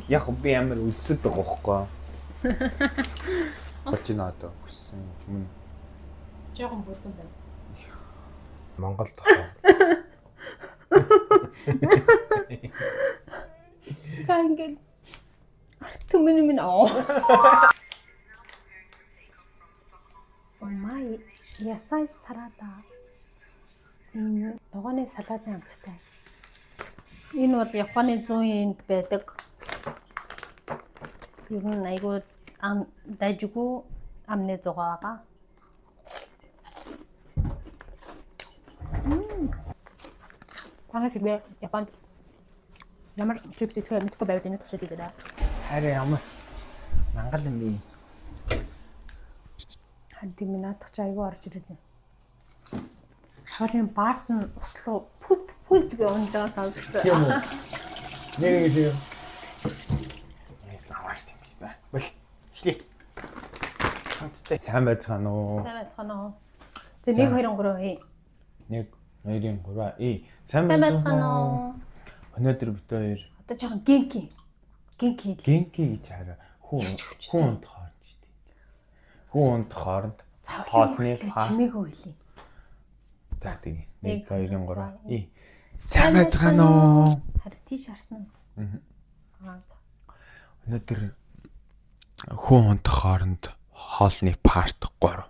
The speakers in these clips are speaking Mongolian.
Яг би амар үлсэд байгаа байхгүй. Болж байна одоо хүссэн юм. Жогон бүдэн байна. Монгол тохоо. За ингээд арт минь оо. Май ясай сарада. Энэ догооны салаадны амттай. Энэ бол Японы 100-нд байдаг. Ер нь айгүй дайжгүй амны зугаага. Танай хэлбэ Японд ямар чипс ихтэй мэдгүй байвал энэ туршид ирээ. Харин ямар мангал юм бэ? Ханти минадах чи айгүй орж ирээд байна. Хаврын баас нь услуу пүлт гэж унж байгаа сонсогдсон. Тийм үү? Нэг юм. Заваарсан юм би. За. Бол. Эхлэе. Хамттай. Сайн байцгаана уу? Сайн байцгаана уу? За 1 2 3 1 2 3 Сайн байцгаана уу? Өнөөдөр бид хоёр Одоо жоохон генки гэж хараа. Хүн хооронд шүү дээ. Хүн хооронд хоолны чимээгүй хэлий. За тэгээ 1 2 3 Сайн байцгаана уу? Харин тийш харсан уу? Өнөөдөр хүн хооронд хоолны парт 3.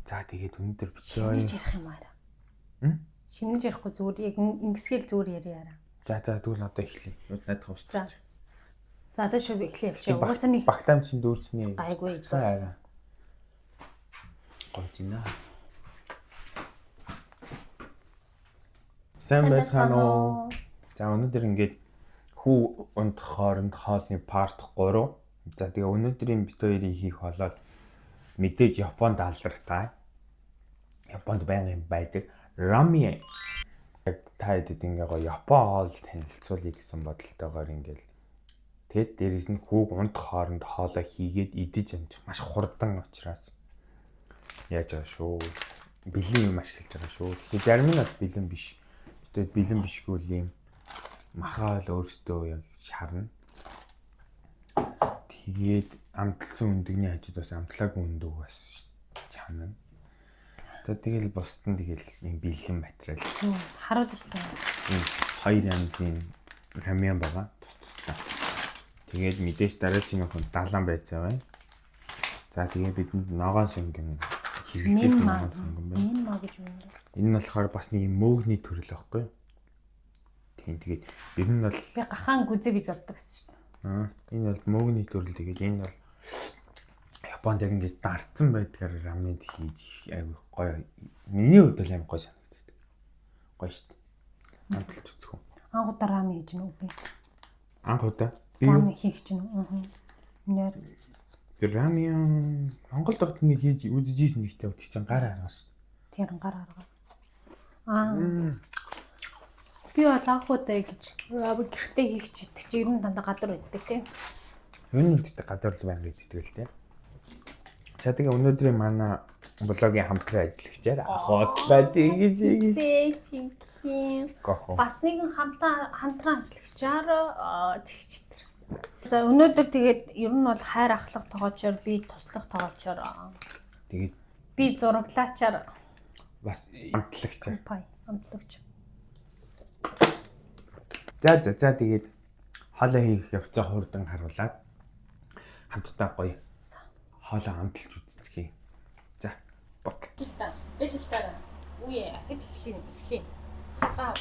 За тэгээд өнөөдөр бид хоёр шимнэж ярих юм аа. Шимнэж ярихгүй зүгээр яг ингэсгээл зүгээр яриараа. За тэгвэл одоо эхлэе. Надад хуусчих. За одоо шууд эхлэе явчих. Угаасаа нэг багтаам чин дүүрчний гайгүй аа. Гончина. Сайн байцгаана уу? За өнөөдөр ингээд хүн хооронд хоолны парт 3. За тэгээ өнөөдрийн бит хоёрын хийх болоод мэдээж Японд алдартай. Японд байнгын байдаг рамен. Та хэд ингээ гоё Япон хоол танилцуулъя гэсэн бодолтойгоор ингээл тэгэд дээрэс нь хүүг унд хооронд хоолоо хийгээд идэж амжих маш хурдан учраас яаж байгаа шүү. Бэлэн юм ашиглаж байгаа шүү. Тэгээ зарим нь бас бэлэн биш. Тэгээд бэлэн бишгүй л юм махаа л өөртөө яг шарна. Тэгээд амтлсан өндөгний хажууд бас амтлаагүй өндөг бас чанана. Тэгэл бусд нь тэгэл юм бэлэн материал. Харуулна шүү дээ. Хоёр янзын рамен байгаа. Тус. Тэгээд мэдээж дараагийн нөхөн 70 байцаа байна. За тэгээд бидэнд ногоон сонгон хэрэгжүүлсэн ногоон сонгон байна. Энэ маа гэж юм. Энэ нь болохоор бас нэг юм мөөгний төрөл байхгүй юу? Тийм тэгээд ер нь бол би гахаан гүзээ гэж боддог гэсэн шүү дээ. Энэ бол мөөгний төрөл тэгээд энэ бол Японд яг ингэж дардсан байдгаар рамен хийж айгүй гоё. Миний хувьд бол амар гоё санагддаг. Гоё шүү дээ. Амталж үзэх үү? Анх удаа рамен хийж гэнэ үү би? Анх удаа рамен хийх гэж гэнэ. Нэр тэр рамен Монгол тогтныг хийж үзэжсэн нэгтэй өтөж чинь гар харгаа шүү дээ. Тэр гар харгаа. Би бол анх удаа гэж гэртээ хийх ч идэх чи ер нь дандаа гадар өгдөг тийм. Юу нэгддэг гадар л байнг гэдэг л тийм. За тэгээ өнөөдрийн манай блогийн хамтран ажиллагчаар ахуудлаа тэгж зээчинхийн бас нэгэн хамтран ажиллагчаар тэгчтэр. За өнөөдөр тэгээд ер нь бол хайр ахлах тоогоочоор би туслах тоогоочоор тэгээд би зураглаачаар бас амтлагч. Амтлагч. За тэгээд хоолоо хийх явцаа хурдан харуулад хамтдаа гоё хоолоо амталж үзцгээе. За бок. Бэжэлтээр үе ахиж эхлэе. Гав.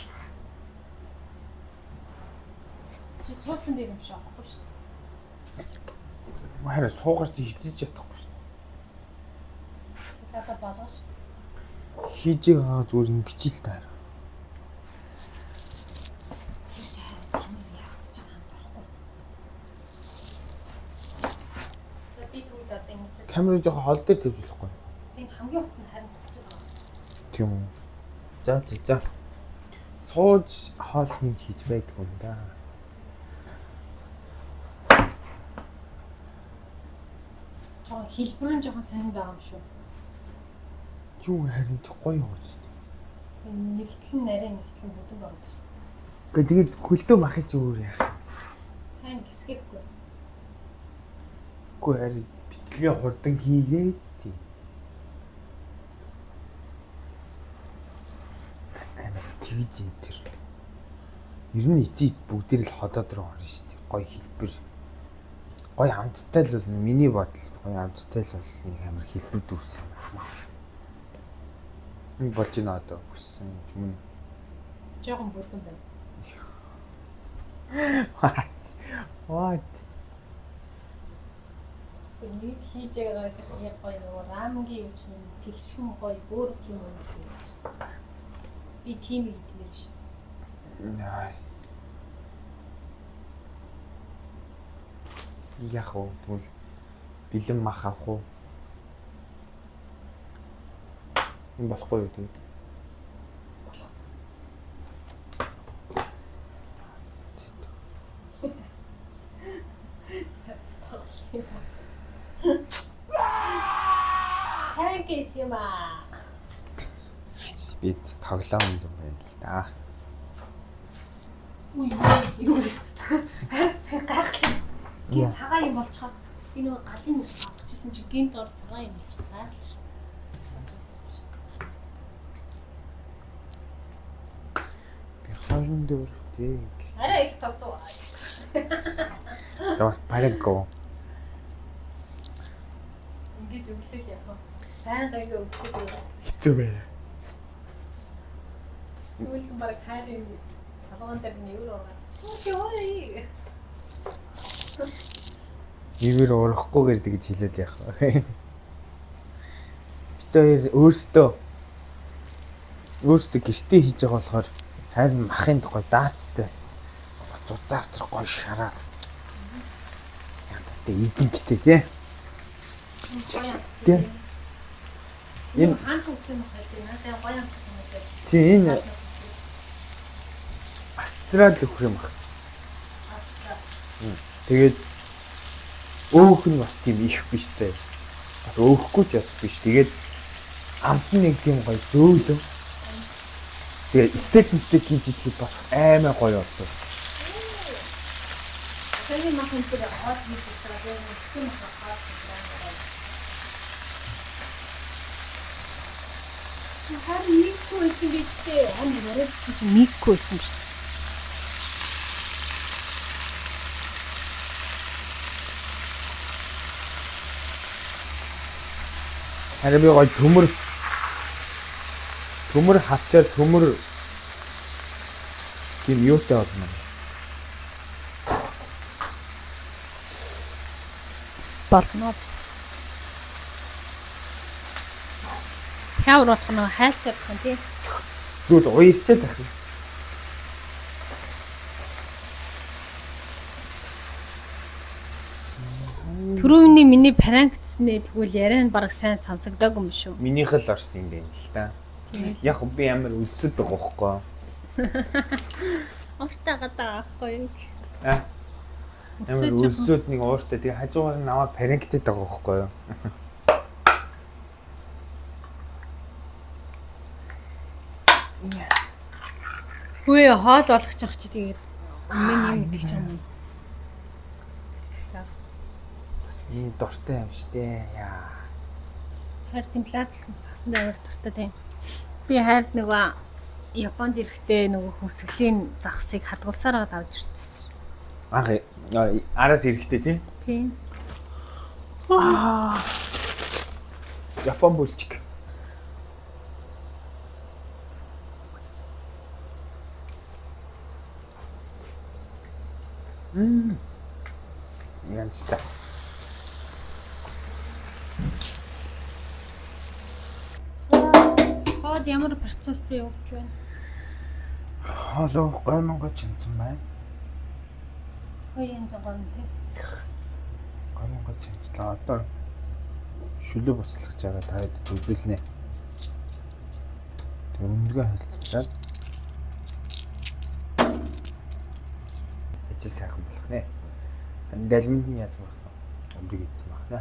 Чи суусан дээр юм шиг аахгүй шүү. Хараа суугарч хизэж ятахгүй шүү. Тэгээд болгоо шүү. Хийж байгаа зүгээр ингэж л таараа. Камер жоохон хол дээр тавьж болохгүй. Тийм хамгийн хол нь харин тавьж байгаа. Тийм үү. За. Сууж хоол хийж байдаг юм да. Жоо хэлбэр нь жоохон сайн байгаа юм шүү. Юу харин гоё хооч. Нэгтлэн нарийн нэгтлэн бүдэг байгаа шүү. Гэхдээ тэгээд хөлтөө махаж өөр яах. Сайн Хэн гисгэхгүйс. Үгүй харин бэлгийн хурдан хийгээч тий. Амар тэгж энэ тэр. Ер нь эцэц бүгдээр л ходоод руу орно шүү дээ. Гой хэлбэр. Гой амттай л бол миний бодол. Гой амттай л бол амар хэлбэр дүрсэн юм. Энэ болж байна одоо хүссэн юм. Жогон бүдэн байна. What? Нэг хийж байгаа яг гоё нөгөө рамгийн юм чинь тэгшхэн гоё бүр юм уу гэж. Би тийм хийдгэр шүү дээ. Яа. Яг уу тэгвэл бэлэн мах авах уу? Энэ болохгүй юу тийм? Харинкис юм аа. Бид тоглоом юм байна л да. Юу. Харин гайхлаа. Гин цагаан юм болчиход би нөгөө галын авчихсан чи гинт ор цагаан юм болчих гайхлаа шүү. Би 24 тий. Арай их тосоо. Тос парего. Ингэж өглөөл яах вэ? Байнгын өглөөл. Хэцүү байна. Сүүлд баг хайрын талган дээр нэвэр ороод. Окей. Нэвэр урахгүйгээр тэгж хэлэл яах вэ? Бид хоёр өөрсдөө гэртээ хийж байгаа болохоор харин махын тухай даацтай. Зузаавтар гой шараа. Янзтай идэнтэй тий. Тий. Энэ хаан хөвгөн хэлээ. Надад гоё юм байна. тий энэ астрал гэх юм баг. Тэгээд өөх нь бас тийм их биш зэ. Бас өөхгүй ч бас биш. Тэгээд амт нэг тийм гоё зөөлөө. Тэгээд стейк хийж идэхэд бас аймаа гоё болдог. Тэрний махан дээр хот хийж байгаа юм. Хэм хахаад байна. Харин микро исэн биштэй. Харин яриад чи микро исэн биш. Харин би гоё төмөр хавчаар төмөр тийм юутай болно. Болно. Хавар болох нь хайлтчаад байна тий. Зүгт уйсчаад байна. Түрүүний миний пранкцснээ тэгвэл яриа нь баг сайн сонсогдоогүй юм шүү. Минийх л орсон юм байна л да. Яг би амар үлсэд байгаа байхгүй. Ууртаа гадаа аахгүй юу? Амар үлсэд нэг ууртаа тэгээ хажуугаар нь аваад пранктэд байгаа байхгүй юу? Хөөе хоол болгочих чи тэгээд өмнө юм идэх юм. Загс. Бас энэ дуртай юм штэ. Яа. Хайр темплатсан загсан дээр дуртай тийм. Би хайр нөгөө Японд ирэхдээ нөгөө хөвсгөлийн загсыг хадгалсаар аваад авч ирчихсэн. Анх араас ирэхдээ тий? Тийм. Япон бүлчиг. Янчтай. Хоод ямар процесстэй явж байна? Хоолоо гомонго чинцэн байна. 200 гон тий. Гомонго чинцлаа. Одоо шүлэг буслаж байгаа таад үзүүлнэ. Тэг өмнөгөө хэлцлээ. Ажил сайхан болох нэ. Далимд нь яасан байх вэ? Өмнөг ийдсэн байх нэ.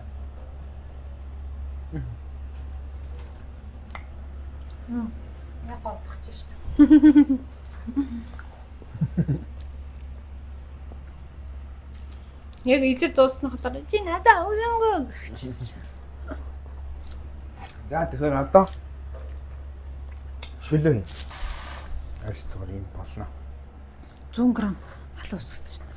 Яг бодох ч шүү дээ. Яг илэр дуусны хотоор чи надаа өгөнгөө. За тэгэхээр одоо шүлээ хийн. Ойролцоогоор юм болно. 100 г халуус гэсэн чинь.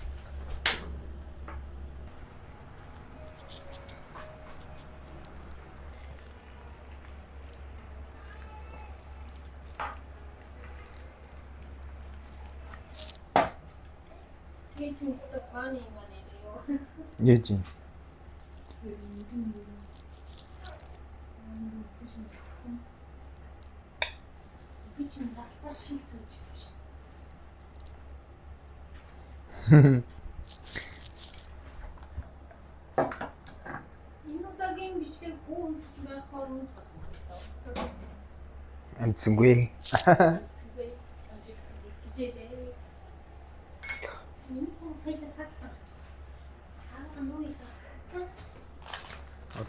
Kitchen Stefani манайраа. Яаж юм? Би чинь даалгаар шил зүүжсэн шин. Энэ удаагийн бичлэг гүнж байхаар нь болсон. Амцсангүй.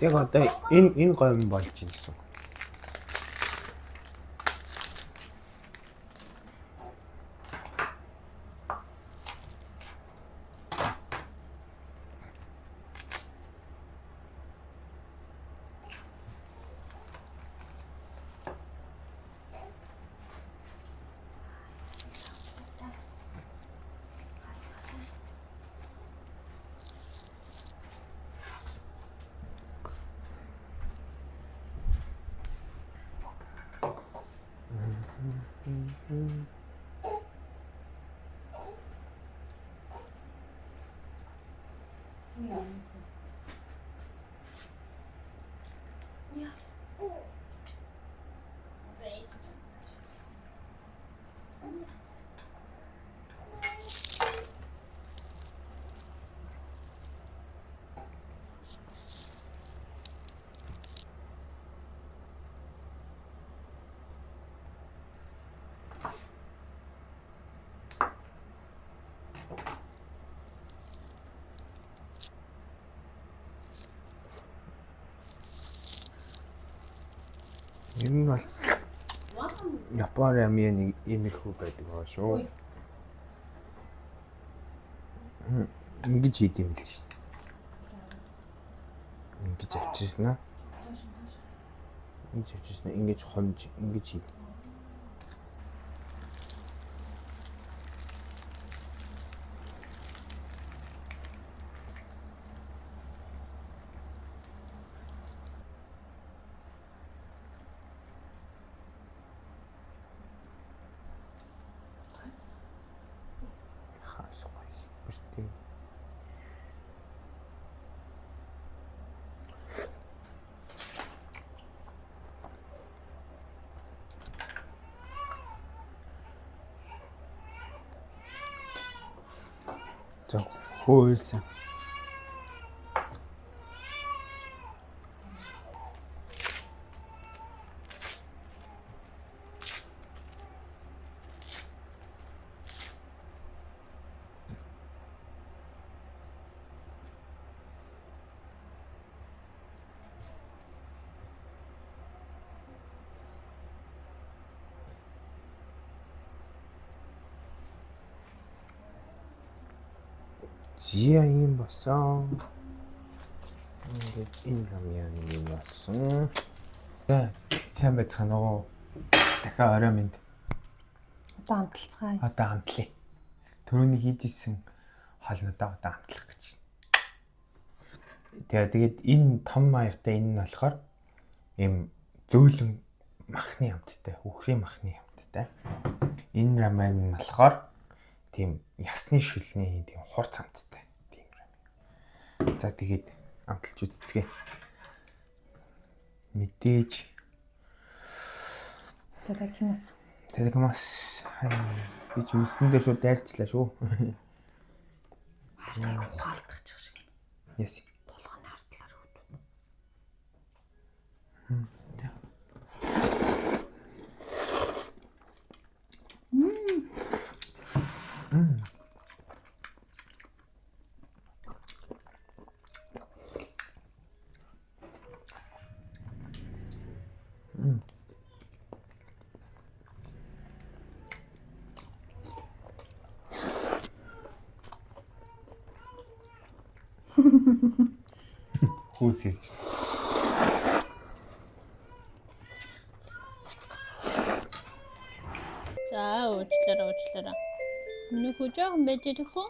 Яг одоо энэ гоё юм болж байна гэсэн. Энэ бол Япон рамен нэг иймэрхүү байдаг байгаа шүү. Ингэж хийд юм л шүү. Ингэж авчирсан аа. Ингэж авчирсан, ингэж хомж, ингэж хийд. Бусдын за хөөсөн. Зя юм болсон. Ингээд энэ рамен юм болсон. За сайн байцгаана уу? Дахиад орой минь. Одоо амтлцгаая. Одоо амтлаа. Төрөний хийжсэн хоолнуудаа одоо амтлах гэж байна. Тэгээд энэ том маяртай энэ нь болохоор ийм зөөлөн махны амттай, үхрийн махны амттай. Энэ рамен нь болохоор тийм ясны шүлний тийм хурц амттай тийм рамен. За тэгээд амталж үзцгээе. Мэдээж. Тадакимас. Тадакимас. Би ч үлсэндээ шууд дайрчлаа шүү. Ухаалтах шиг. Яс. Булганы ардлаар өгд. Хүүс ирж. За уучлаарай. Миний хүү жоохон байж ирэх үү?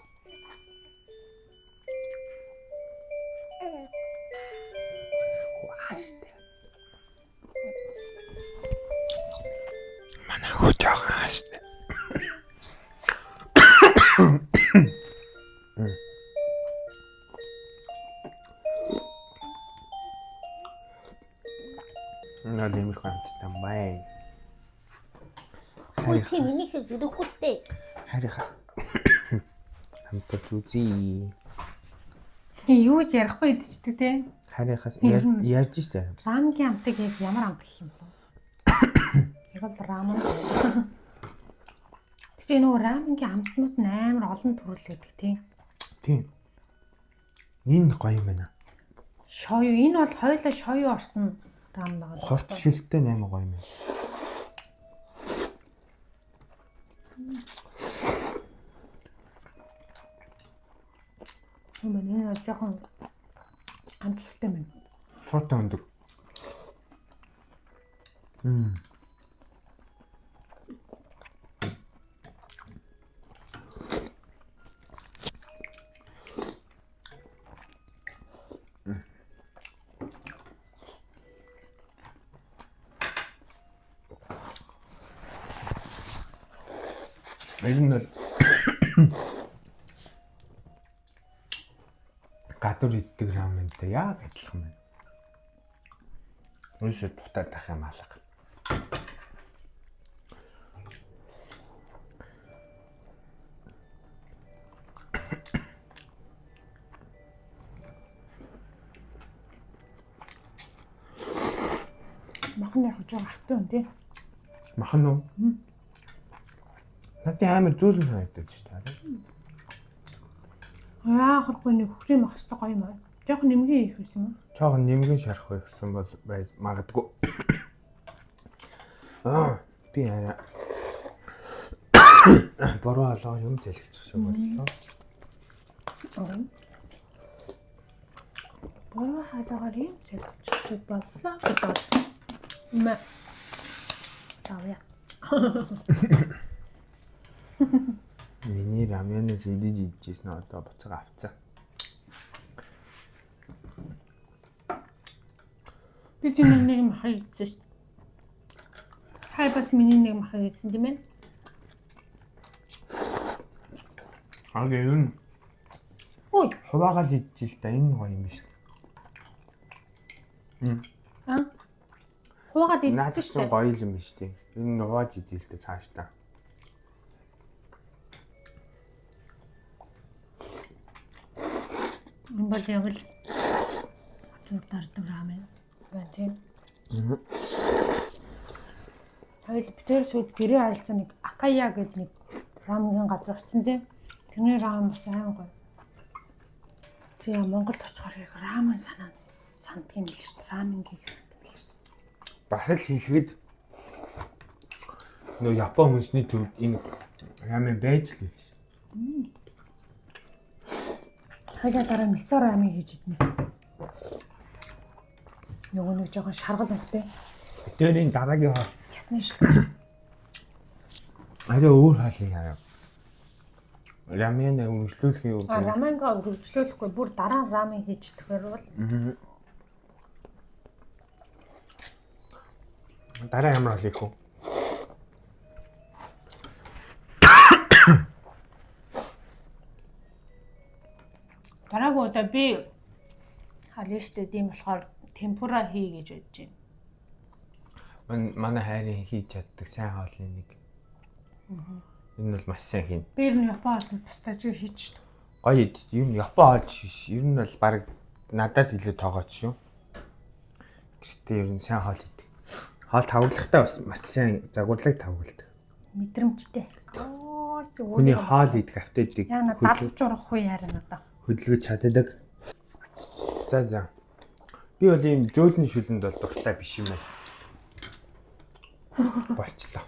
Хааштай. Манай хүү жоохон хааштай. Наад юмрх амттай бай. Хөөе миний хүү гүрэхүүстэй. Харихаас хамталж үзье. Юу ч ярихгүй идчихдэг те. Харихаас ярьж штэ. Рамгийн амтыг яг ямар амт гэх юм бэ? Яг л рамен. Тэгээ нөгөө рамгийн амтнууд нь амар олон төрөл байдаг тий. Тийм. Энэ гоё юм байна. Шоё энэ бол хоёлаа шоё орсон рамен байгаа. Хорт шилттэй 8 гоё юм. Энэ бол жоохон амттай байна. Шортой өндөр. Энэ нь гадуур иддэг раментай яг адилхан байна. Үгүй дутаад тах юм алга. Махны хожоо ахтай юм тий. Махан уу? Надад амар зөөлөн санагдаж байна. Яахахгүй нэг хөхрийн мах хэвээр гоё юм аа. Жохон нэмгийн их байсан юм. Чаахан нэмгэн шарах байсан бол магадгүй. Би арай бороо алгаа юм зэлгэж шиг боллоо. Бороо хаалгаар юм зэлгэж шиг боллоо гэдэг. Мэ. Тавья. Миний раменээс идэж идчихсэн одоо буцаага авцаа. Би чинь нэг мах идсэн шүү. Хай бас миний нэг мах идсэн тийм ээ. Хагийн юм. Ой, Хуваагаал идчихэл та энэ гоё юм биш. хуваагаад идсэн Наад шүү чинь дээ. гоё юм биш тийм. Энэ нувааж идэл тэ цааш та. Энэ бол яг л хажуудаардаг рамен байна тийм. Хоёул битэр сүд гэрээ харилцаа нэг Акая гэдэг нэг раменгийн газар очсон тийм. Тэрний рамен бас аймаг гоё. Тэгээ Монголд очихоор яг рамен санддаг юм л шүү дээ. Раменгийг санддаг юм л шүү дээ. Бас л хэлгээд нөө Япон хүнсний төвд энэ рамен байж л хэлж шүү. Хоёлаа дараа мисо рамен хийж иднэ. Нөгөө нэг жоохон шаргал өгтэй. Битэрийн дараагийн хоо. Ясны шүү. Арай өөр хаалъя. Рамен үргэлжлүүлэхийн үг. Раменгаа үргэлжлүүлэхгүй бүр дараа рамен хийж идэхээр бол Дараа ямар бол их үү? дараагийн удаа би халин штэ тийм болохоор темпура хий гэж бодож байна. Манай хайрын хийж чаддаг сайн хоолны нэг. Энэ бол маш сайн хийн. Би ер нь Япон хоолны пастажиг хийж. Гоё юм Япон хоол биш. Ер нь бол баг надаас илүү тоогооч шүү. Гэхдээ ер нь сайн хоол хийдэг. Хоол тавглагтай бас маш сайн загварлаг тавгладаг. Мэдрэмжтэй. Хүний хоол идэх автоэдийг яна 70 журах уу яарна надаа. хөдөлгөж чаддаг. За. Би бол ийм зөөлөн шүлэнд бол дуртай биш юм байна. Болчлоо.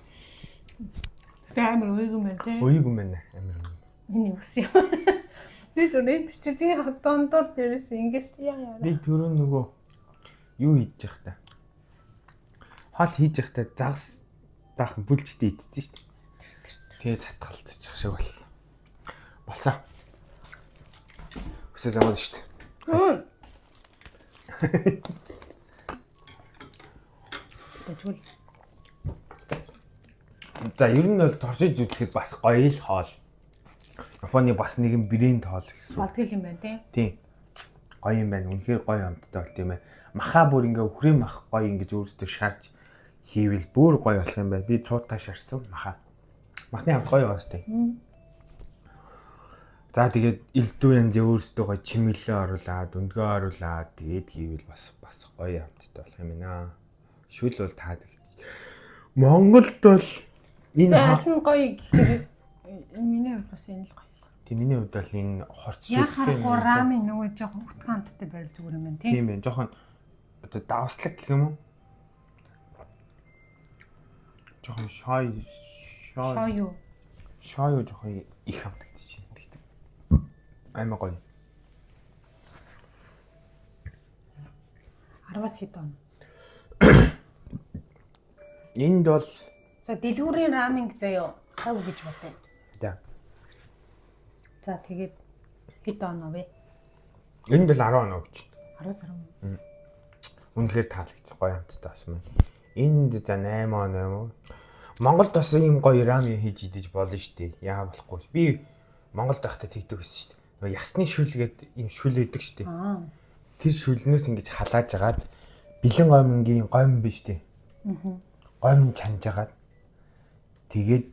Тэгээ амар үйг юм байна тий. Үйг юм байна амар. Миний үс юм. Би зөв бичиж хатондор дээрээс ингээс яа. Би түрүү нөгөө юу хийж явах та. Хоол хийж явах та загас баахан бүлжтэй идчихсэн шүү дээ. Тэгээ цатгалтчих шиг бол. Болсоо. Өсөө замаад шүү дээ. Тэгвэл за ер нь бол торшиж үзэхэд бас гоё л хоол. Японы бас нэгэн брэнд хоол гэсэн. болдгол юм байна тий. Тийм. Гоё юм байна. Үнэхээр гоё амттай бол тийм ээ. Маха бүр ингээ өхрийн мах гоё ингэж өөрөөсөө шаарч хийвэл бүр гоё болох юм байна. Би цуутаа шарсан маха. Махны амт гоё байгаас тийм. За тэгээд элдв янз өөрөөсөө гоё чимэлээ оруулаад, өндгөө оруулаад тэгээд хийвэл бас гоё амттай болох юм байна. Шүл бол таадаг. Монголд бол энэ аль нь гоё гэхээр миний хувьд бас энэ л гоё. тийм миний хувьд бол энэ хорц шүлтэй рамен нөгөө жоохон утга амттай байл зүгээр юм байна тий. Тийм ээ, жоохон одоо давслаг гэх юм уу? Жоохон шой жоохон их хамтагдчих юм гэдэг. Аймаг гоё. 10-аас хэд он. Энд бол дэлгүүрийн рамен заяа 5 гэж бодъё. за. За тэгээд хэд оноо вэ? Энд бол 10 оноо гэж. 10-аас 10. Үнэхээр таалагч гоё хамттай бас юм. Энд за 8 оноо юм уу? Монголд бас ийм гоё рамен хийж идэж болно шүү дээ. Яа болохгүй. Би Монголд байхдаа тэгдэг гэсэн шүү дээ. Нөгөө ясны шүл гэдэг ийм шүл өгдөг шүү дээ. Тэр шүлнөөс ингэж халааж агаад бэлэн гомингийн гомин биш дээ. Гомин чанжагаад тэгээд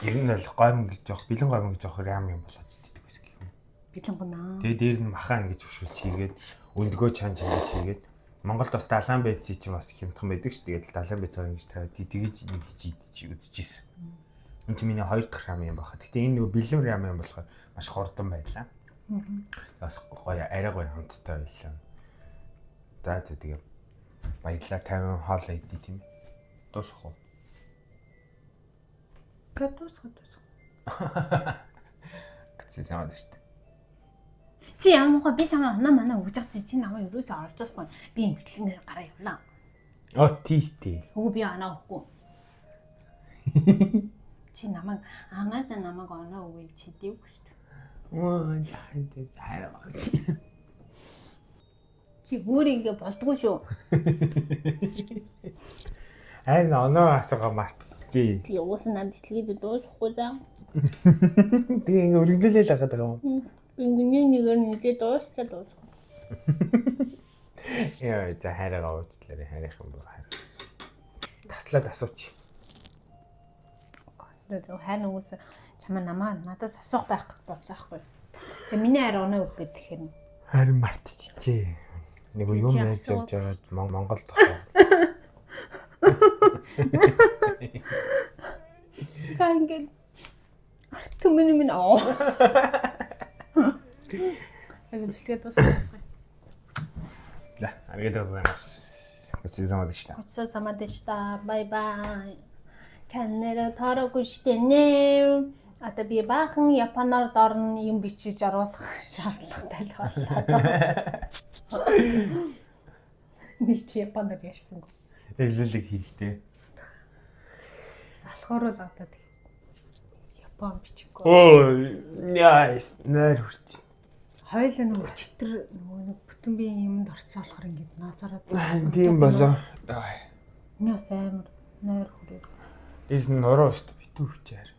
ер нь бол гомин гэж жоох бэлэн гомин гэж жоох рамен болоод иддэг байсан гэх юм. Бэлэн гомаа. Тэгээд дээр нь махаа ингэж өшүүлж хийгээд өндгөө чанж ингэж хийгээд Монголд бас далайн байцыг чинь бас хямдхан байдаг ш. Тэгээд далайн байцаа ингэж тавиад тэгэж хийж үзчихсэн. Энэ чинь миний 2 дахь рамен юм байна. Гэтэ энэ нөгөө бэлэн рамен болохоор маш хурдан байлаа. Бас гоё арай гоё хамттай байлаа. За тэгээ баярлаа 50 хоол идэх тийм. Дуусах уу? Дуусах. Гэцээ самаад шүү дээ. Чи ямаа би чамаа манай өгж байгаа чи намайг ерөөсөө оролцуулахгүй. Би имтлэгнээс гараа явлаа. Оо тийстэй. Үгүй би анаа өгөхгүй. Чи намайг оноо өгөө чидээгүй шүү дээ. Оо хайраа. Чи өөр ингэ болдгоо шүү. Харин оноо асуугаа мартчихжээ. Би уусна бичлэгийг дуусахгүй заа. Тэгээ ингэ өргөдөлөөл хагаад байгаа юм. Бингүний нэгээр нэгдээ дуусчаад дуусах. Яа, за хайраа уучлаарай, хайрах юм байна. Таслаад асууч. Тэгээ хайр нөгөөс чамаа надаас асуух байх гэж болж байгаа хгүй. Тэгээ миний хайр оноо өг гэдэг тэгэхээр харин мартчихжээ. Нэг юм яаж явж байгаад Монголд тохоо. За ингээд арт минь оо. Яг бичлэгээ дуусгах. За, аригадаа гозаймас. Гоцсоо самадашта. Бай бай. Чаннераа тараагүй штэ нэ. Одоо би баахан японоор дорн юм бичиж оруулах шаардлагатай л боллоо. Би чи японоор ярьсангүй. Элэлэг хийхтэй. Залхуур л одоо тэг. Япон бичихгүй. Ой, nice. Нэр хүрч. Хойлоо нөгөө читэр нөгөө бүтэн биеийн юмд орцсон болохоор ингээд наазараад. Тийм болоо. Энэ бас амар нойр хүрээ. Эс нуруу шүү дээ. Битүү хүчээр.